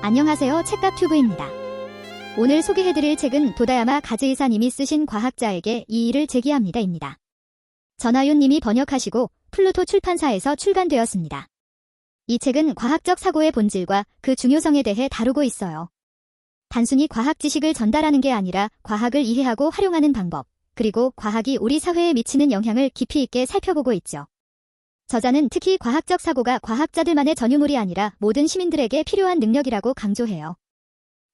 안녕하세요. 책갑튜브입니다. 오늘 소개해드릴 책은 도다야마 가즈이사님이 쓰신 과학자에게 이 일을 제기합니다입니다. 전하윤님이 번역하시고 플루토 출판사에서 출간되었습니다. 이 책은 과학적 사고의 본질과 그 중요성에 대해 다루고 있어요. 단순히 과학 지식을 전달하는 게 아니라 과학을 이해하고 활용하는 방법, 그리고 과학이 우리 사회에 미치는 영향을 깊이 있게 살펴보고 있죠. 저자는 특히 과학적 사고가 과학자들만의 전유물이 아니라 모든 시민들에게 필요한 능력이라고 강조해요.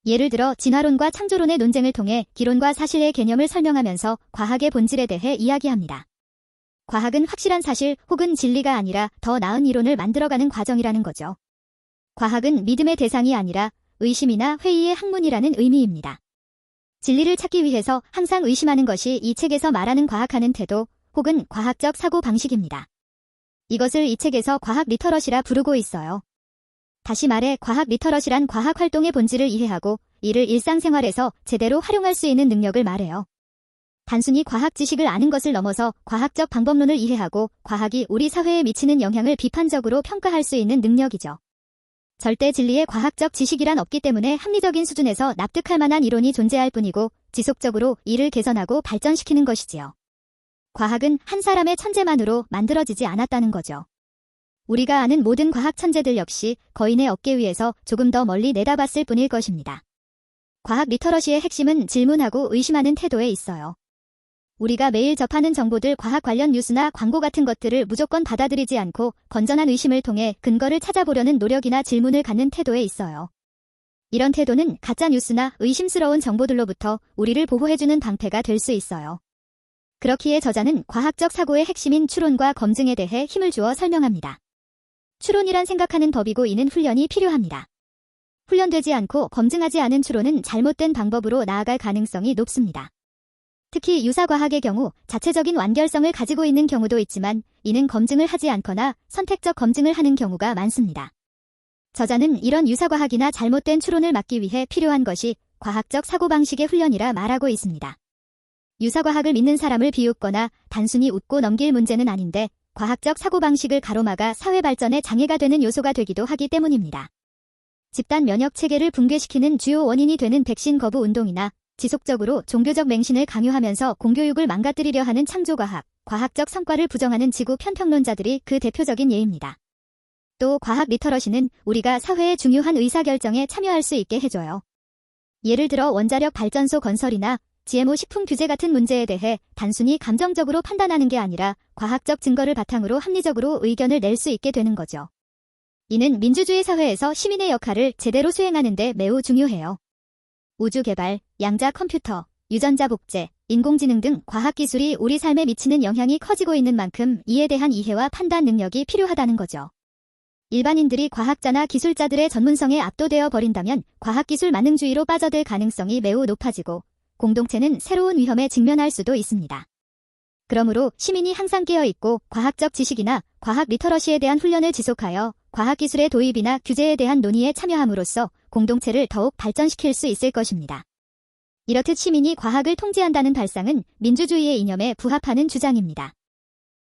예를 들어 진화론과 창조론의 논쟁을 통해 기론과 사실의 개념을 설명하면서 과학의 본질에 대해 이야기합니다. 과학은 확실한 사실 혹은 진리가 아니라 더 나은 이론을 만들어가는 과정이라는 거죠. 과학은 믿음의 대상이 아니라 의심이나 회의의 학문이라는 의미입니다. 진리를 찾기 위해서 항상 의심하는 것이 이 책에서 말하는 과학하는 태도 혹은 과학적 사고 방식입니다. 이것을 이 책에서 과학 리터러시라 부르고 있어요. 다시 말해 과학 리터러시란 과학 활동의 본질을 이해하고 이를 일상생활에서 제대로 활용할 수 있는 능력을 말해요. 단순히 과학 지식을 아는 것을 넘어서 과학적 방법론을 이해하고 과학이 우리 사회에 미치는 영향을 비판적으로 평가할 수 있는 능력이죠. 절대 진리의 과학적 지식이란 없기 때문에 합리적인 수준에서 납득할 만한 이론이 존재할 뿐이고 지속적으로 이를 개선하고 발전시키는 것이지요. 과학은 한 사람의 천재만으로 만들어지지 않았다는 거죠. 우리가 아는 모든 과학 천재들 역시 거인의 어깨 위에서 조금 더 멀리 내다봤을 뿐일 것입니다. 과학 리터러시의 핵심은 질문하고 의심하는 태도에 있어요. 우리가 매일 접하는 정보들, 과학 관련 뉴스나 광고 같은 것들을 무조건 받아들이지 않고 건전한 의심을 통해 근거를 찾아보려는 노력이나 질문을 갖는 태도에 있어요. 이런 태도는 가짜 뉴스나 의심스러운 정보들로부터 우리를 보호해주는 방패가 될 수 있어요. 그렇기에 저자는 과학적 사고의 핵심인 추론과 검증에 대해 힘을 주어 설명합니다. 추론이란 생각하는 법이고 이는 훈련이 필요합니다. 훈련되지 않고 검증하지 않은 추론은 잘못된 방법으로 나아갈 가능성이 높습니다. 특히 유사과학의 경우 자체적인 완결성을 가지고 있는 경우도 있지만 이는 검증을 하지 않거나 선택적 검증을 하는 경우가 많습니다. 저자는 이런 유사과학이나 잘못된 추론을 막기 위해 필요한 것이 과학적 사고방식의 훈련이라 말하고 있습니다. 유사과학을 믿는 사람을 비웃거나 단순히 웃고 넘길 문제는 아닌데 과학적 사고방식을 가로막아 사회 발전에 장애가 되는 요소가 되기도 하기 때문입니다. 집단 면역 체계를 붕괴시키는 주요 원인이 되는 백신 거부 운동이나 지속적으로 종교적 맹신을 강요하면서 공교육을 망가뜨리려 하는 창조과학, 과학적 성과를 부정하는 지구 편평론자들이 그 대표적인 예입니다. 또 과학 리터러시는 우리가 사회의 중요한 의사결정에 참여할 수 있게 해줘요. 예를 들어 원자력 발전소 건설이나 GMO 식품 규제 같은 문제에 대해 단순히 감정적으로 판단하는 게 아니라 과학적 증거를 바탕으로 합리적으로 의견을 낼 수 있게 되는 거죠. 이는 민주주의 사회에서 시민의 역할을 제대로 수행하는 데 매우 중요해요. 우주 개발, 양자 컴퓨터, 유전자 복제, 인공지능 등 과학기술이 우리 삶에 미치는 영향이 커지고 있는 만큼 이에 대한 이해와 판단 능력이 필요하다는 거죠. 일반인들이 과학자나 기술자들의 전문성에 압도되어 버린다면 과학기술 만능주의로 빠져들 가능성이 매우 높아지고 공동체는 새로운 위험에 직면할 수도 있습니다. 그러므로 시민이 항상 깨어있고 과학적 지식이나 과학 리터러시에 대한 훈련을 지속하여 과학기술의 도입이나 규제에 대한 논의에 참여함으로써 공동체를 더욱 발전시킬 수 있을 것입니다. 이렇듯 시민이 과학을 통제한다는 발상은 민주주의의 이념에 부합하는 주장입니다.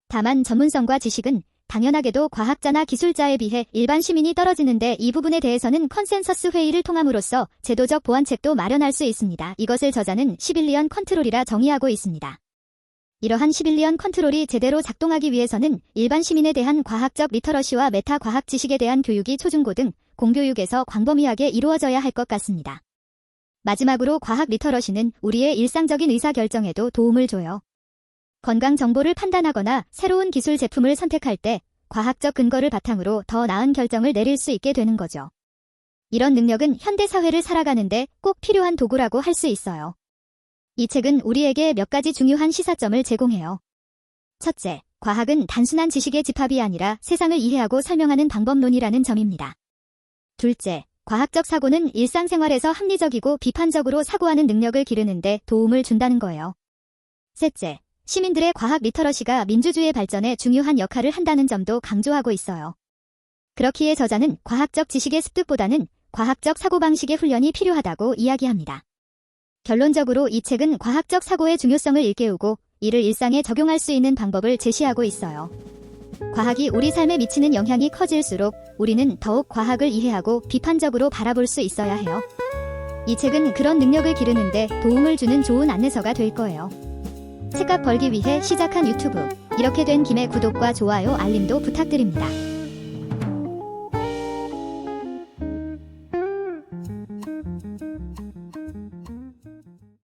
다만 전문성과 지식은 당연하게도 과학자나 기술자에 비해 일반 시민이 떨어지는데 이 부분에 대해서는 컨센서스 회의를 통함으로써 제도적 보완책도 마련할 수 있습니다. 이것을 저자는 시빌리언 컨트롤이라 정의하고 있습니다. 이러한 시빌리언 컨트롤이 제대로 작동하기 위해서는 일반 시민에 대한 과학적 리터러시와 메타 과학 지식에 대한 교육이 초중고 등 공교육에서 광범위하게 이루어져야 할 것 같습니다. 마지막으로 과학 리터러시는 우리의 일상적인 의사결정에도 도움을 줘요. 건강 정보를 판단하거나 새로운 기술 제품을 선택할 때 과학적 근거를 바탕으로 더 나은 결정을 내릴 수 있게 되는 거죠. 이런 능력은 현대 사회를 살아가는데 꼭 필요한 도구라고 할 수 있어요. 이 책은 우리에게 몇 가지 중요한 시사점을 제공해요. 첫째, 과학은 단순한 지식의 집합이 아니라 세상을 이해하고 설명하는 방법론이라는 점입니다. 둘째, 과학적 사고는 일상생활에서 합리적이고 비판적으로 사고하는 능력을 기르는데 도움을 준다는 거예요. 셋째, 시민들의 과학 리터러시가 민주주의 발전에 중요한 역할을 한다는 점도 강조하고 있어요. 그렇기에 저자는 과학적 지식의 습득보다는 과학적 사고방식의 훈련이 필요하다고 이야기합니다. 결론적으로 이 책은 과학적 사고의 중요성을 일깨우고 이를 일상에 적용할 수 있는 방법을 제시하고 있어요. 과학이 우리 삶에 미치는 영향이 커질수록 우리는 더욱 과학을 이해하고 비판적으로 바라볼 수 있어야 해요. 이 책은 그런 능력을 기르는데 도움을 주는 좋은 안내서가 될 거예요. 책값 벌기 위해 시작한 유튜브. 이렇게 된 김에 구독과 좋아요, 알림도 부탁드립니다.